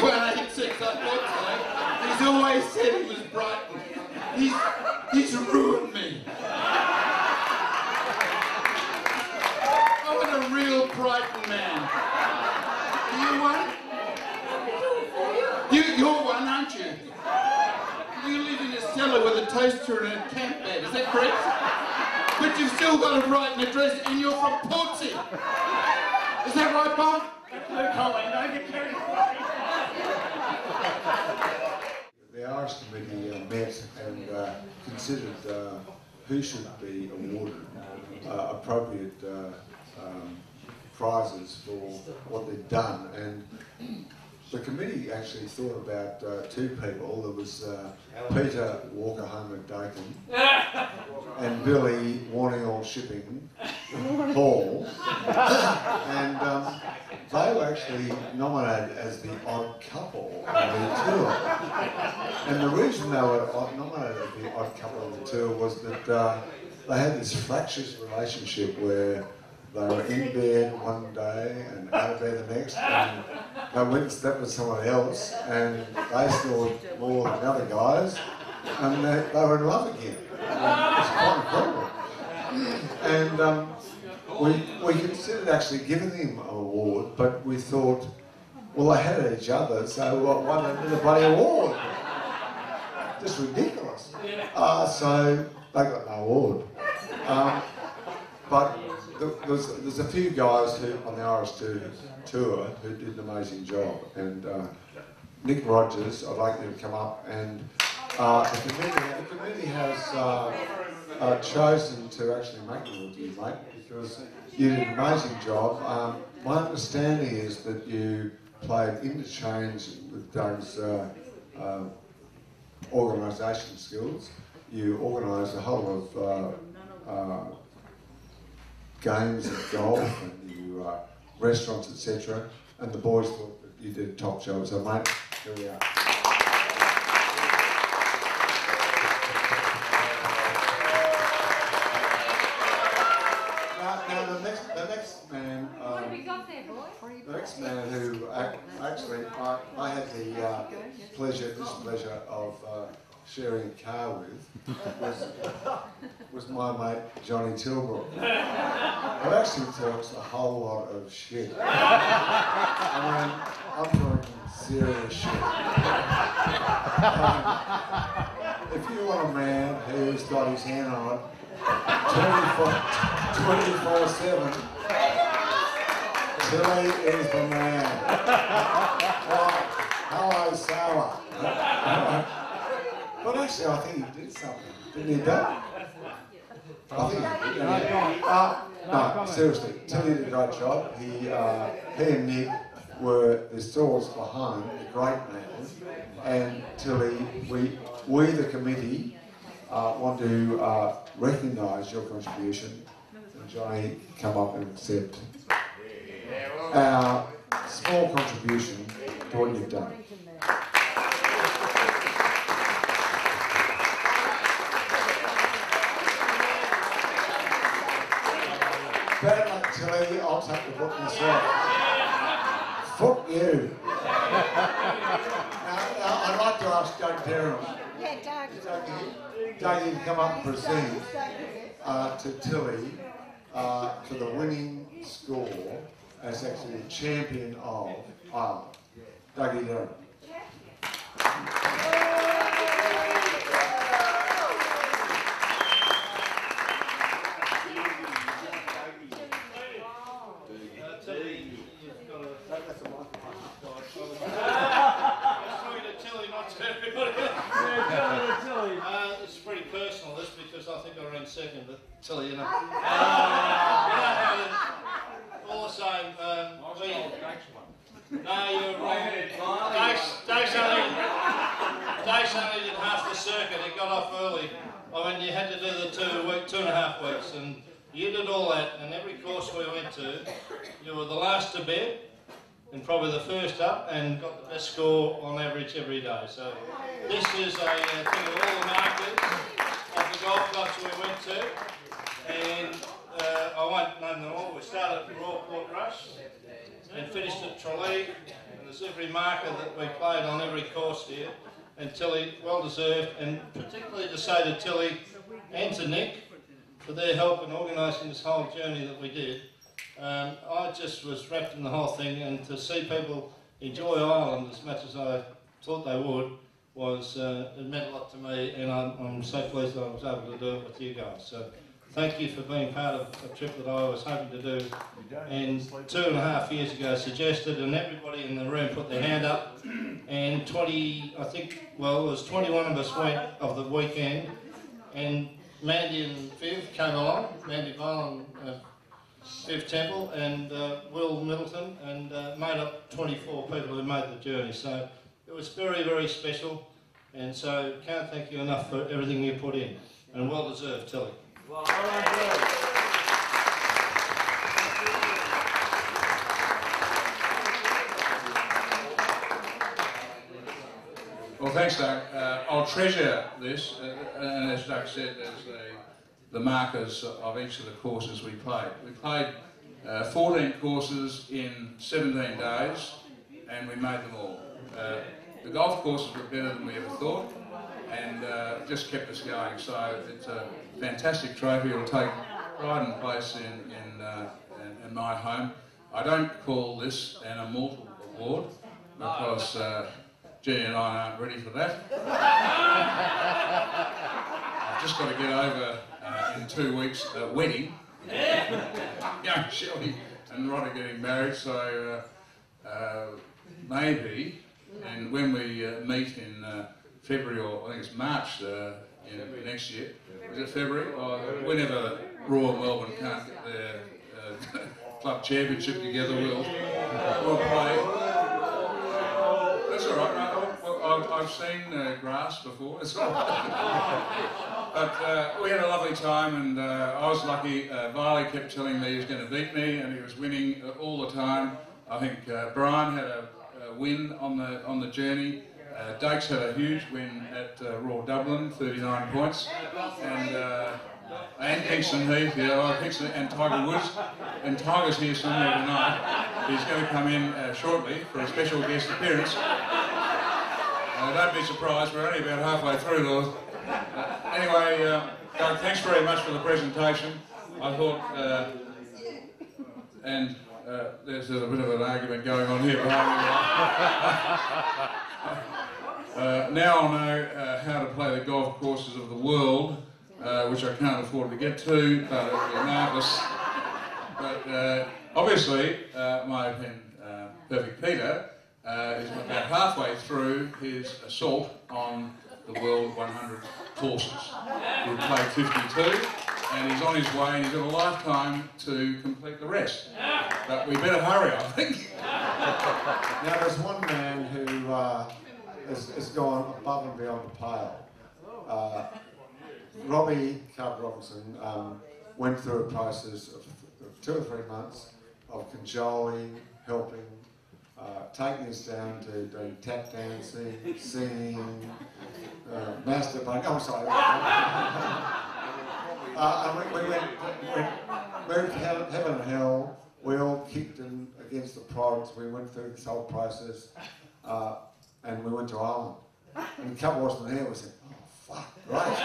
186, I thought so. He's always said he was Brighton. He's ruined me. I want a real Brighton man. You one? You're one, aren't you? You live in a cellar with a toaster and a camp bed, is that correct? But you've still got a Brighton address and you're from Part7. Is that right, Bob? The Irish Committee met and considered who should be awarded appropriate prizes for what they'd done, and the committee actually thought about two people. There was Peter Walker Homer Dakin and Billy Warningall Shipping Hall, and they were actually nominated as the odd couple of the tour. And the reason they were nominated as the odd couple of the tour was that they had this fractious relationship where they were in bed one day and out of bed the next, and they went and slept with someone else, and they scored more than the other guys, and they were in love again. It's quite incredible. And we considered actually giving them an award, but we thought, well, they had each other, so why don't they get a bloody award? Just ridiculous. So they got no award. But there's a few guys who on the Irish tour who did an amazing job, and Nick Rogers, I'd like you to come up, and the committee has chosen to actually make it with you, mate, because you did an amazing job. My understanding is that you played interchange with Doug's organisation skills. You organised a whole of games of golf and you, restaurants, etc. And the boys thought that you did a top job. So, mate, here we are. Now the next man. What have we got there, boy? The next man who actually I had the displeasure of sharing a car with was my mate Johnny Tilbrook. Who actually talks a whole lot of shit. I mean, I'm talking serious shit. If you want a man who's got his hand on it 24/7, Tilly is the man. Hello, Sarah. But actually, I think he did something. Didn't he, Doug? I think he did. No, seriously, Tilly did a great job. He and Nick were the stalls behind the great man. And Tilly, we the committee, want to recognise your contribution. And Johnny, come up and accept our small contribution to what you've done. Bad luck, Tilly, I'll take the book myself. Fuck you. Now, I'd like to ask Doug Derham. Yeah, Doug. Doug, you can come up and present to Tilly for the winning score as actually the champion of Ireland. Dougie Derham. It's pretty personal, this, because I think I ran second, but Tilly, you know. Also, no, you're wrong. Dace only did half the circuit. It got off early. I mean, you had to do the 2.5 weeks, and you did all that. And every course we went to, you were the last to bed, and probably the first up, and got the best score on average every day. So this is a thing of all the markers of the golf clubs we went to, and I won't name them all. We started at Royal Port Rush, and finished at Tralee, and there's every marker that we played on every course here, and Tilly, well deserved, and particularly to say to Tilly and to Nick for their help in organising this whole journey that we did. I just was wrapped in the whole thing, and to see people enjoy Ireland as much as I thought they would was, it meant a lot to me, and I'm so pleased that I was able to do it with you guys. So thank you for being part of a trip that I was hoping to do, and 2.5 years ago suggested, and everybody in the room put their hand up, and 20, I think, well, it was 21 of us went of the weekend, and Mandy and Viv came along, Mandy Vole and Viv Temple, and Will Middleton, and made up 24 people who made the journey. So it was very, very special, and so can't thank you enough for everything you put in, and well deserved, Tilly. Well, thanks, Doug. I'll treasure this, and as Doug said, as the markers of each of the courses we played. We played 14 courses in 17 days, and we made them all. The golf courses were better than we ever thought, and just kept us going. So it's a fantastic trophy. It'll take pride and place in my home. I don't call this an immortal award because G and I aren't ready for that. I've just got to get over in 2 weeks a wedding. Young Shelley and Rod are getting married, so maybe, and when we meet in February, or I think it's March next year, is it February? Or whenever Royal Melbourne can't get their club championship together, we'll play. That's all right. I've seen grass before. It's all right. But we had a lovely time, and I was lucky. Varley kept telling me he was going to beat me, and he was winning all the time. I think Brian had a win on the journey. Dakes had a huge win at Royal Dublin, 39 points, and Kingston Heath, Kingston and Tiger Woods, and Tiger's here somewhere tonight. He's going to come in shortly for a special guest appearance. Don't be surprised, we're only about halfway through the... Anyway, Doug, thanks very much for the presentation. I thought, and there's a bit of an argument going on here behind me. Now I know how to play the golf courses of the world, which I can't afford to get to, but it would be marvellous. But obviously, my Perfect Peter is about halfway through his assault on the World 100 courses. He'll play 52, and he's on his way, and he's got a lifetime to complete the rest. But we better hurry, I think. Now, there's one man who has gone above and beyond the pale. Robbie Cub Robinson went through a process of 2 or 3 months of cajoling, helping, taking us down to doing tap dancing, singing, masturbating. I'm sorry. And we moved heaven and hell. We all kicked in against the prods. We went through this whole process, and we went to Ireland. And Cub wasn't there. We said, "Oh fuck, great!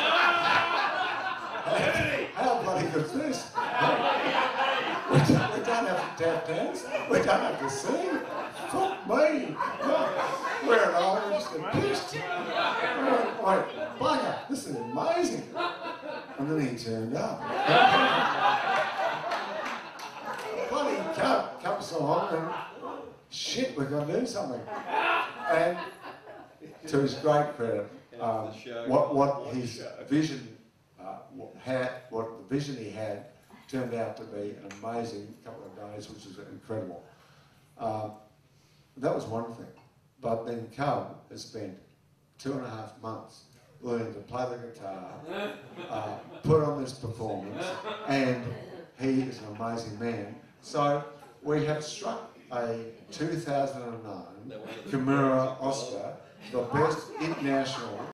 How bloody good is this? We don't have to tap dance. We don't have to sing. Fuck me! We're an orange and pissed. Wait, bugger! This is amazing." And then he turned up. Bloody Cub song, and shit, we've got to do something. And to his great credit, what his vision what the vision he had turned out to be an amazing couple of days, which is incredible. That was one thing. But then Cub has spent 2.5 months learning to play the guitar, put on this performance, and he is an amazing man. So we have struck a 2009 Kammoora Oscar, the best international